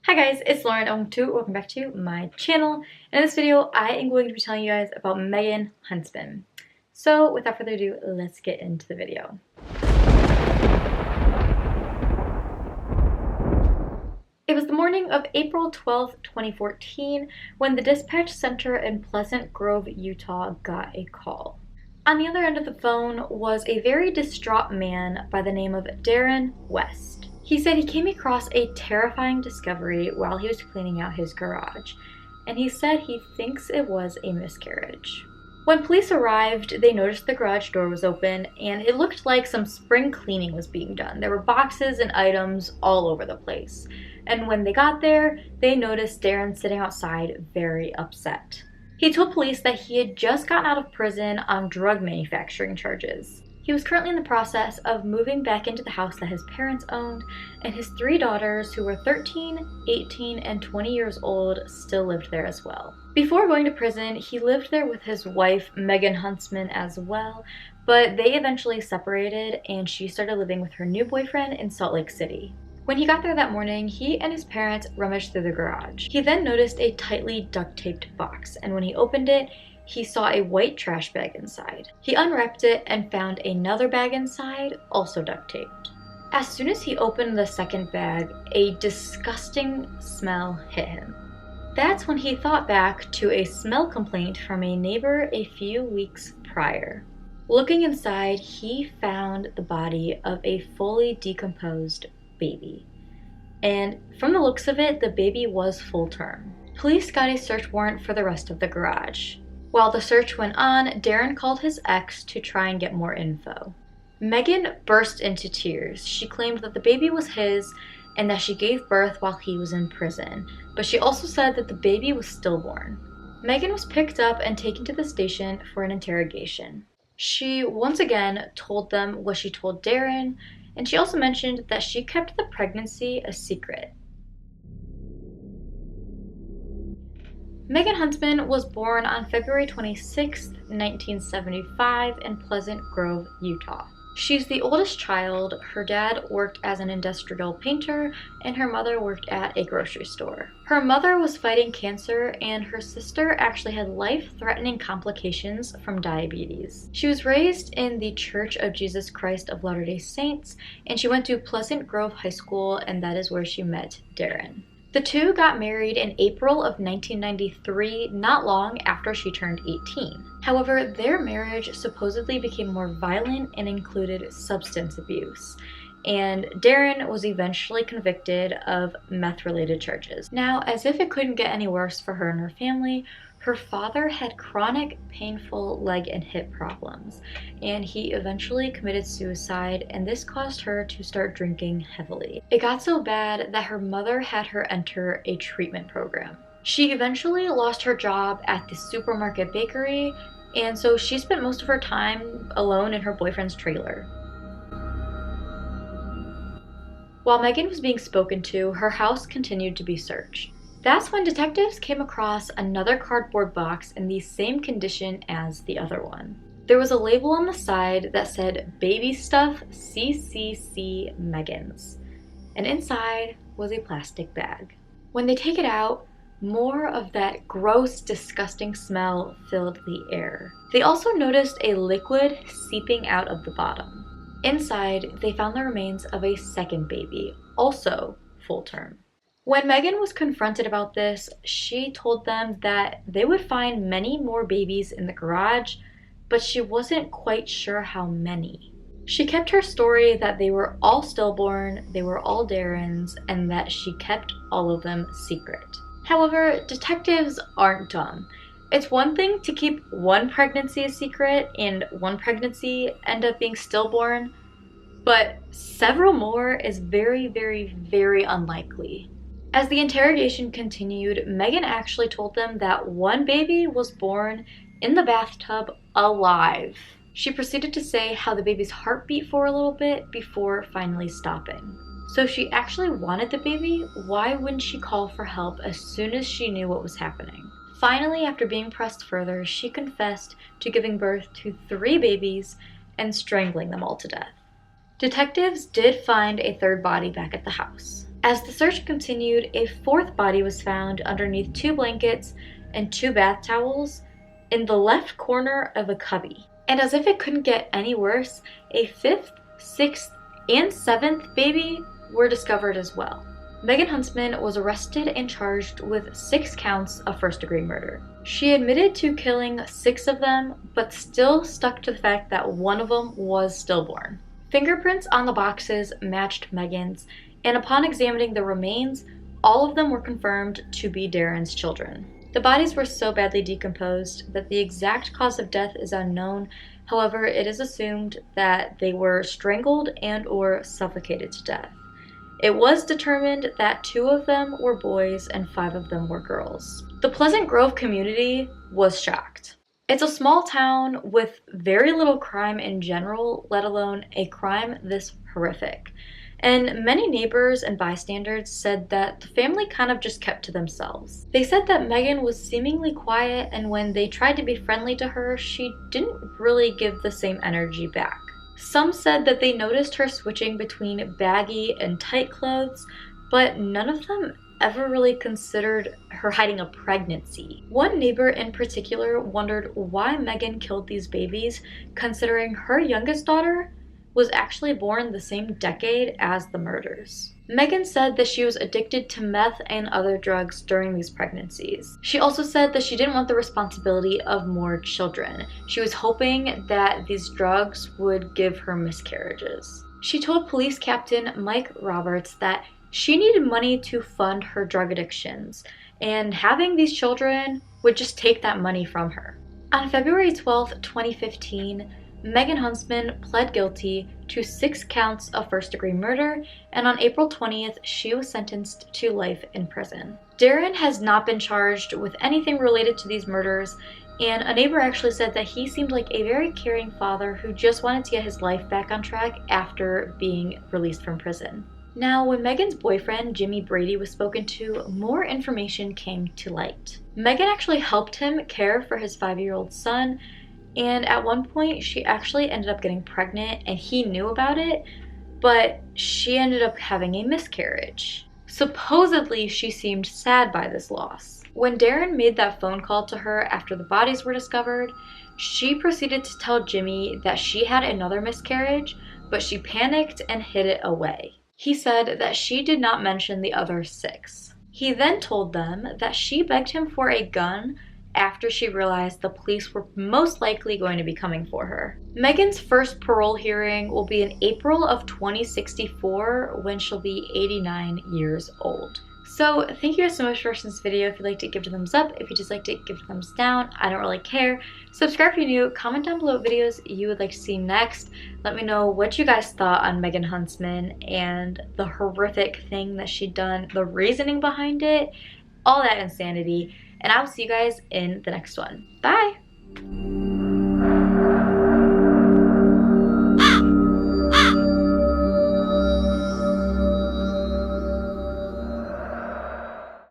Hi guys, it's Lauren and welcome back to my channel. In this video, I am going to be telling you guys about Megan Huntsman. So without further ado, let's get into the video. It was the morning of April 12th, 2014, when the dispatch center in Pleasant Grove, Utah got a call. On the other end of the phone was a very distraught man by the name of Darren West. He said he came across a terrifying discovery while he was cleaning out his garage, and he said he thinks it was a miscarriage. When police arrived, they noticed the garage door was open, and it looked like some spring cleaning was being done. There were boxes and items all over the place. And when they got there, they noticed Darren sitting outside very upset. He told police that he had just gotten out of prison on drug manufacturing charges. He was currently in the process of moving back into the house that his parents owned, and his three daughters, who were 13, 18, and 20 years old, still lived there as well. Before going to prison, he lived there with his wife, Megan Huntsman, as well, but they eventually separated, and she started living with her new boyfriend in Salt Lake City. When he got there that morning, he and his parents rummaged through the garage. He then noticed a tightly duct-taped box, and when he opened it, he saw a white trash bag inside. He unwrapped it and found another bag inside, also duct-taped. As soon as he opened the second bag, a disgusting smell hit him. That's when he thought back to a smell complaint from a neighbor a few weeks prior. Looking inside, he found the body of a fully decomposed baby. And from the looks of it, the baby was full term. Police got a search warrant for the rest of the garage. While the search went on, Darren called his ex to try and get more info. Megan burst into tears. She claimed that the baby was his and that she gave birth while he was in prison, but she also said that the baby was stillborn. Megan was picked up and taken to the station for an interrogation. She once again told them what she told Darren, and she also mentioned that she kept the pregnancy a secret. Megan Huntsman was born on February 26, 1975 in Pleasant Grove, Utah. She's the oldest child. Her dad worked as an industrial painter, and her mother worked at a grocery store. Her mother was fighting cancer, and her sister actually had life-threatening complications from diabetes. She was raised in the Church of Jesus Christ of Latter-day Saints, and she went to Pleasant Grove High School, and that is where she met Darren. The two got married in April of 1993, not long after she turned 18. However, their marriage supposedly became more violent and included substance abuse, and Darren was eventually convicted of meth-related charges. Now, as if it couldn't get any worse for her and her family, her father had chronic, painful leg and hip problems, and he eventually committed suicide, and this caused her to start drinking heavily. It got so bad that her mother had her enter a treatment program. She eventually lost her job at the supermarket bakery, and so she spent most of her time alone in her boyfriend's trailer. While Megan was being spoken to, her house continued to be searched. That's when detectives came across another cardboard box in the same condition as the other one. There was a label on the side that said "Baby Stuff CCC Megan's," and inside was a plastic bag. When they take it out, more of that gross, disgusting smell filled the air. They also noticed a liquid seeping out of the bottom. Inside, they found the remains of a second baby, also full term. When Megan was confronted about this, she told them that they would find many more babies in the garage, but she wasn't quite sure how many. She kept her story that they were all stillborn, they were all Darren's, and that she kept all of them secret. However, detectives aren't dumb. It's one thing to keep one pregnancy a secret and one pregnancy end up being stillborn, but several more is very, very, very unlikely. As the interrogation continued, Megan actually told them that one baby was born in the bathtub alive. She proceeded to say how the baby's heart beat for a little bit before finally stopping. So if she actually wanted the baby, why wouldn't she call for help as soon as she knew what was happening? Finally, after being pressed further, she confessed to giving birth to 3 babies and strangling them all to death. Detectives did find a third body back at the house. As the search continued, a fourth body was found underneath 2 blankets and 2 bath towels in the left corner of a cubby. And as if it couldn't get any worse, a fifth, sixth, and seventh baby were discovered as well. Megan Huntsman was arrested and charged with 6 counts of first-degree murder. She admitted to killing 6 of them, but still stuck to the fact that one of them was stillborn. Fingerprints on the boxes matched Megan's, and upon examining the remains, all of them were confirmed to be Darren's children. The bodies were so badly decomposed that the exact cause of death is unknown. However, it is assumed that they were strangled and/or suffocated to death. It was determined that 2 of them were boys and 5 of them were girls. The Pleasant Grove community was shocked. It's a small town with very little crime in general, let alone a crime this horrific. And many neighbors and bystanders said that the family kind of just kept to themselves. They said that Megan was seemingly quiet, and when they tried to be friendly to her, she didn't really give the same energy back. Some said that they noticed her switching between baggy and tight clothes, but none of them ever really considered her hiding a pregnancy. One neighbor in particular wondered why Megan killed these babies, considering her youngest daughter was actually born the same decade as the murders. Megan said that she was addicted to meth and other drugs during these pregnancies. She also said that she didn't want the responsibility of more children. She was hoping that these drugs would give her miscarriages. She told police captain Mike Roberts that she needed money to fund her drug addictions, and having these children would just take that money from her. On February 12, 2015, Megan Huntsman pled guilty to 6 counts of first-degree murder, and on April 20th, she was sentenced to life in prison. Darren has not been charged with anything related to these murders, and a neighbor actually said that he seemed like a very caring father who just wanted to get his life back on track after being released from prison. Now, when Megan's boyfriend, Jimmy Brady, was spoken to, more information came to light. Megan actually helped him care for his 5-year-old son, and at one point, she actually ended up getting pregnant, and he knew about it, but she ended up having a miscarriage. Supposedly, she seemed sad by this loss. When Darren made that phone call to her after the bodies were discovered, she proceeded to tell Jimmy that she had another miscarriage, but she panicked and hid it away. He said that she did not mention the other 6. He then told them that she begged him for a gun after she realized the police were most likely going to be coming for her. Megan's first parole hearing will be in April of 2064 when she'll be 89 years old. So thank you guys so much for watching this video. If you liked it, give it a thumbs up. If you disliked it, give it a thumbs down. I don't really care. Subscribe if you're new. Comment down below what videos you would like to see next. Let me know what you guys thought on Megan Huntsman and the horrific thing that she'd done, the reasoning behind it, all that insanity. And I will see you guys in the next one. Bye!